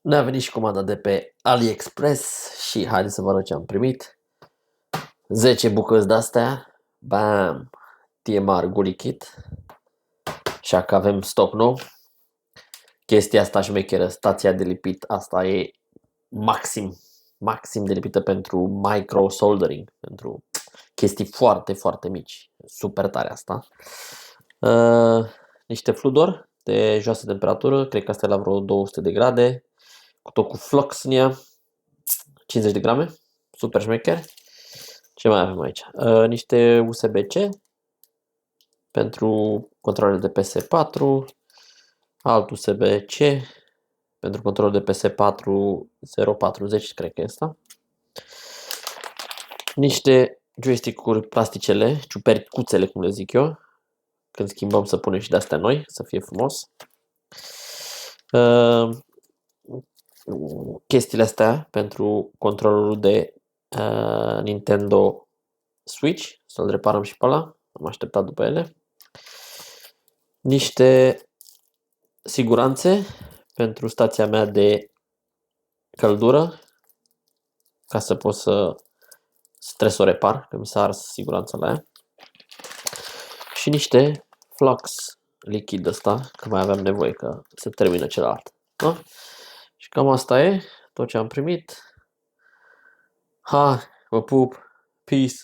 Ne-a venit și comanda de pe AliExpress și haideți să vă arăt ce am primit. 10 bucăți de-astea, bam, TMR Gully Kit. Așa că avem stoc nou. Chestia asta șmecheră, stația de lipit, asta e maxim de lipită pentru micro soldering, pentru chestii foarte, foarte mici. Super tare asta. Niște fludor de joasă temperatură, cred că asta e la vreo 200 de grade. Cu tot cu flux în ea, 50 de grame, super șmecher. Ce mai avem aici? Niște USB-C pentru controlele de PS4, alt USB-C pentru controlul de PS4 040, cred că e asta. Niște joystick-uri plasticele, ciupercuțele, cum le zic eu. Când schimbăm să punem și de-astea noi, să fie frumos. Chestiile astea pentru controlul de Nintendo Switch, să-l reparăm și pe ăla, am așteptat după ele. Niște siguranțe pentru stația mea de căldură, ca să pot să trebuie să o repar, că mi s-a ars siguranța la ea. Și niște flux lichid ăsta, că mai aveam nevoie, că se termină celălalt. Da? Și cam asta e tot ce am primit. Ha, vă pup, peace!